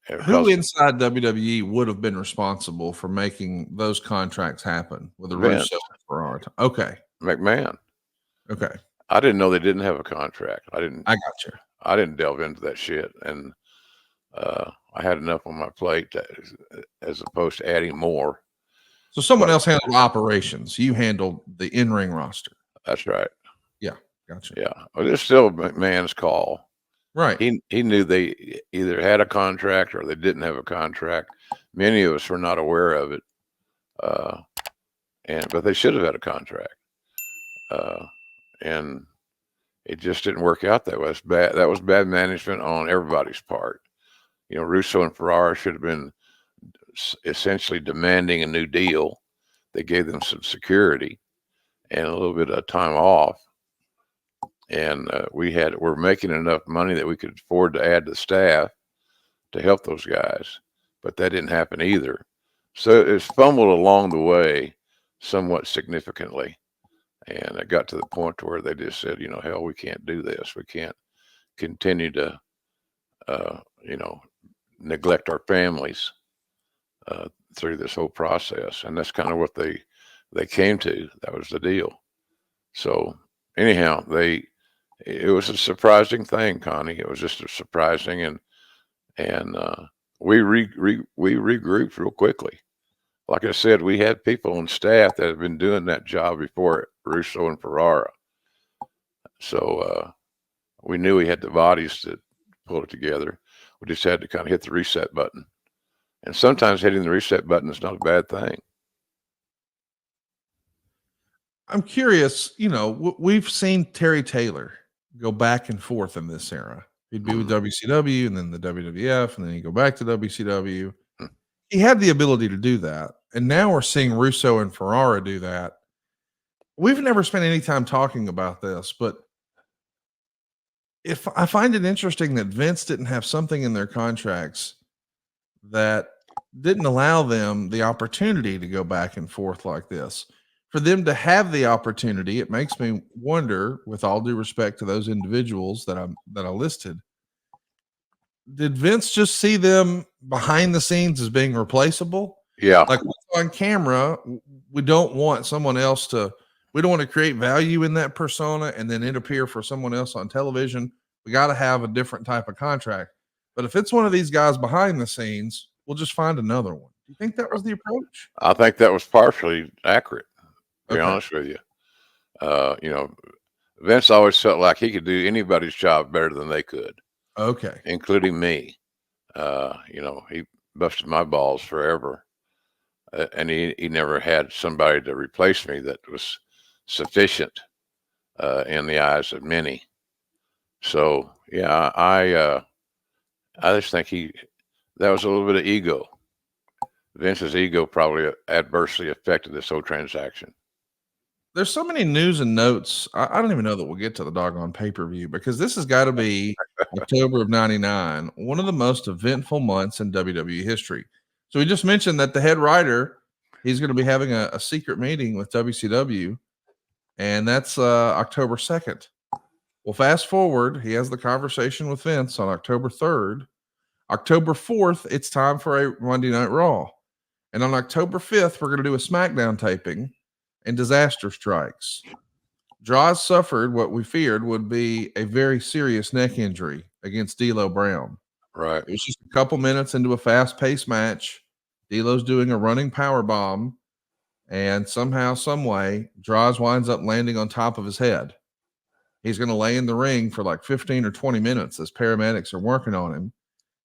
Who because inside WWE would have been responsible for making those contracts happen with the Vince Russo for our time? Okay. McMahon. Okay. I didn't know they didn't have a contract. I didn't. I got you. I didn't delve into that shit, and I had enough on my plate as opposed to adding more. So someone But else handled operations. You handled the in-ring roster. that's right. Yeah. Gotcha. Yeah, well, it's still McMahon's call. Right. He knew they either had a contract or they didn't have a contract. Many of us were not aware of it, uh, but they should have had a contract, and it just didn't work out that way. That's bad. That was bad management on everybody's part. You know, Russo and Ferrara should have been essentially demanding a new deal. They gave them some security and a little bit of time off, and we're making enough money that we could afford to add the staff to help those guys, but that didn't happen either. So it's fumbled along the way somewhat significantly, and it got to the point where they just said, you know, hell, we can't do this. We can't continue to, you know, neglect our families through this whole process, and that's kind of what they came to. That was the deal. So anyhow, it was a surprising thing, Connie. It was just a surprising, and we regrouped real quickly. Like I said, we had people on staff that had been doing that job before Russo and Ferrara, so we knew we had the bodies to pull it together. We just had to kind of hit the reset button, and sometimes hitting the reset button is not a bad thing. I'm curious, you know, we've seen Terry Taylor go back and forth in this era. He'd be with WCW and then the WWF, and then he'd go back to WCW. He had the ability to do that. And now we're seeing Russo and Ferrara do that. We've never spent any time talking about this, but if I find it interesting that Vince didn't have something in their contracts that didn't allow them the opportunity to go back and forth like this. For them to have the opportunity, it makes me wonder, with all due respect to those individuals that I listed, did Vince just see them behind the scenes as being replaceable? Yeah, Like on camera, we don't want someone else to. We don't want to create value in that persona and then it appear for someone else on television. We got to have a different type of contract. But if it's one of these guys behind the scenes, we'll just find another one. Do you think that was the approach? I think that was partially accurate. To be Okay. honest with you, you know, Vince always felt like he could do anybody's job better than they could, Okay. including me. You know, he busted my balls forever, and he never had somebody to replace me that was sufficient in the eyes of many. So yeah, I just think that was a little bit of ego. Vince's ego probably adversely affected this whole transaction. There's so many news and notes. I don't even know that we'll get to the doggone pay-per-view because this has got to be October of 99, one of the most eventful months in WWE history. So we just mentioned that the head writer, he's going to be having a secret meeting with WCW, and that's October 2nd. Well, fast forward, he has the conversation with Vince on October 3rd. October 4th, it's time for a Monday Night Raw. And on October 5th, we're going to do a SmackDown taping, and disaster strikes. Draws suffered what we feared would be a very serious neck injury against D'Lo Brown. Right. It was just a couple minutes into a fast-paced match. D'Lo's doing a running power bomb, and somehow, some way, Draws winds up landing on top of his head. He's going to lay in the ring for like 15 or 20 minutes as paramedics are working on him.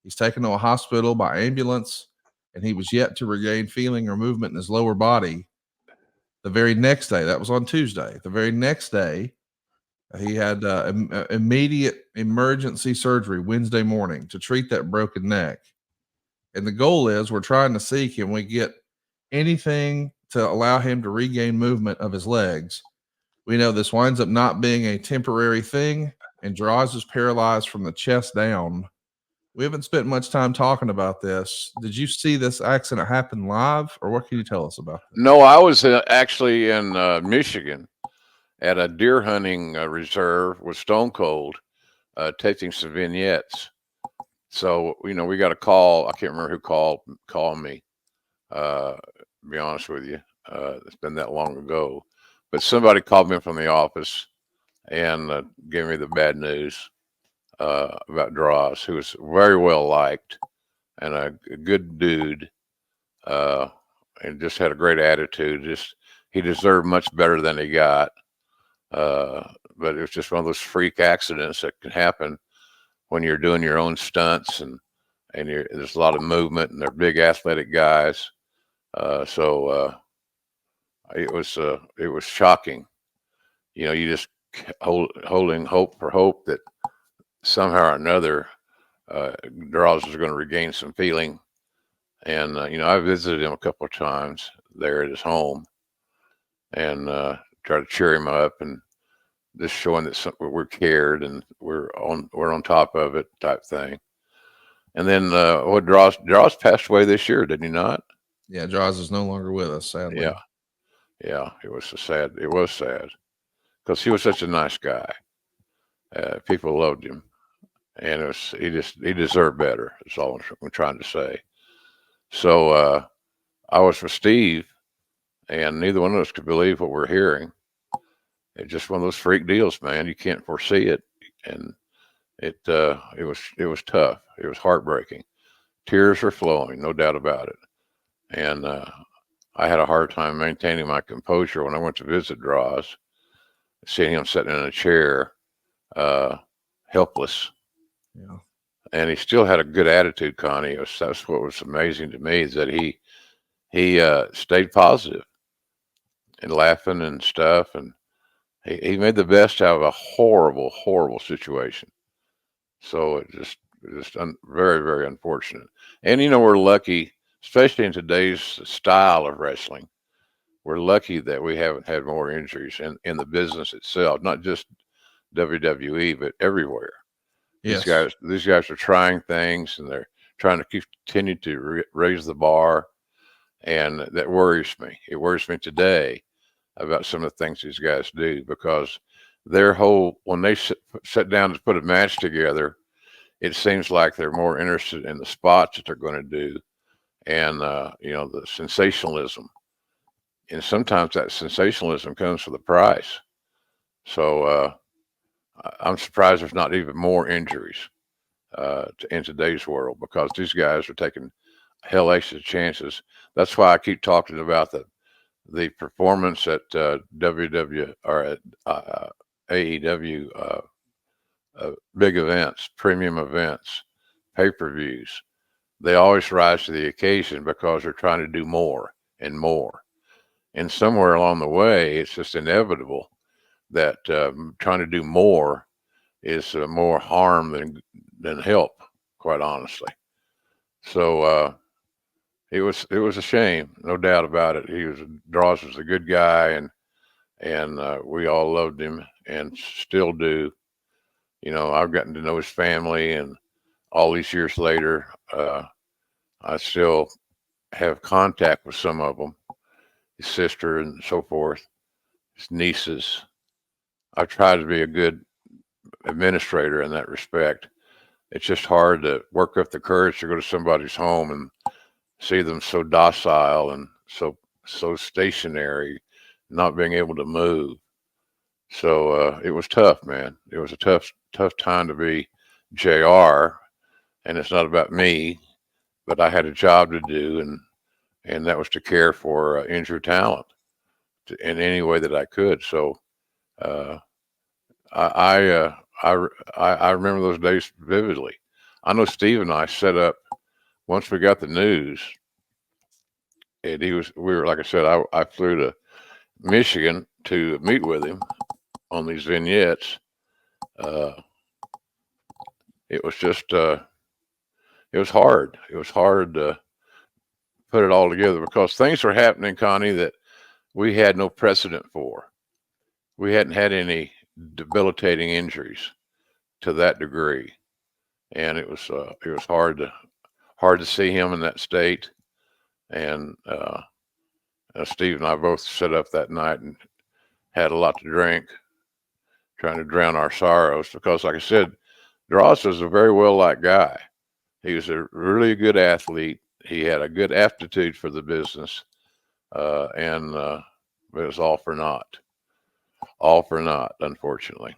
He's taken to a hospital by ambulance, and he was yet to regain feeling or movement in his lower body. The very next day, that was on Tuesday. The very next day, he had immediate emergency surgery Wednesday morning to treat that broken neck. And the goal is we're trying to see, can we get anything to allow him to regain movement of his legs? We know this winds up not being a temporary thing, and Draws is paralyzed from the chest down. We haven't spent much time talking about this. Did you see this accident happen live, or what can you tell us about this? No, I was actually in Michigan at a deer hunting reserve with Stone Cold, taking some vignettes. So, we got a call. I can't remember who called me. To be honest with you, it's been that long ago. But somebody called me from the office and gave me the bad news about Droz, who was very well liked and a good dude, uh, and just had a great attitude. Just he deserved much better than he got. But it was just one of those freak accidents that can happen when you're doing your own stunts, and there's a lot of movement, and they're big athletic guys. So it was shocking. You just holding hope for hope that somehow or another Draws is going to regain some feeling. And I visited him a couple of times there at his home, and try to cheer him up and just showing that we're cared and we're on top of it type thing. And then Draws passed away this year, did he not? Yeah, Jaws is no longer with us, sadly. Yeah. It was sad. It was sad because he was such a nice guy. People loved him, and he deserved better. That's all I'm trying to say. So I was with Steve, and neither one of us could believe what we're hearing. It's just one of those freak deals, man. You can't foresee it, and it was tough. It was heartbreaking. Tears were flowing, no doubt about it. And I had a hard time maintaining my composure when I went to visit Draws, seeing him sitting in a chair, helpless. Yeah. And he still had a good attitude, Connie. That's what was amazing to me, is that he stayed positive and laughing and stuff, and he made the best out of a horrible, horrible situation. So very, very unfortunate. And we're lucky, especially in today's style of wrestling. We're lucky that we haven't had more injuries in the business itself, not just WWE, but everywhere. Yes. These guys are trying things, and they're trying to continue to raise the bar, and that worries me. It worries me today about some of the things these guys do, because when they sit down to put a match together, it seems like they're more interested in the spots that they're going to do, and the sensationalism. And sometimes that sensationalism comes with a price. So I'm surprised there's not even more injuries in today's world, because these guys are taking hellacious chances. That's why I keep talking about the performance at WW or at AEW big events, premium events, pay-per-views. They always rise to the occasion because they're trying to do more and more. And somewhere along the way, it's just inevitable that trying to do more is more harm than help, quite honestly. So it was a shame, no doubt about it. Dross was a good guy, and we all loved him and still do. I've gotten to know his family, and all these years later, I still have contact with some of them, his sister and so forth, his nieces. I've tried to be a good administrator in that respect. It's just hard to work up the courage to go to somebody's home and see them so docile and so stationary, not being able to move. So it was tough, man. It was a tough time to be JR, and it's not about me, but I had a job to do, and that was to care for injured talent in any way that I could. So uh, I remember those days vividly. I know Steve and I set up once we got the news, and we were, like I said, I flew to Michigan to meet with him on these vignettes. Uh, it was just it was hard. It was hard to put it all together, because things were happening, Connie, that we had no precedent for. We hadn't had any debilitating injuries to that degree, and it was hard to see him in that state. And Steve and I both sat up that night and had a lot to drink, trying to drown our sorrows, because, like I said, Dross is a very well liked guy. He was a really good athlete. He had a good aptitude for the business, and it was all for naught, unfortunately.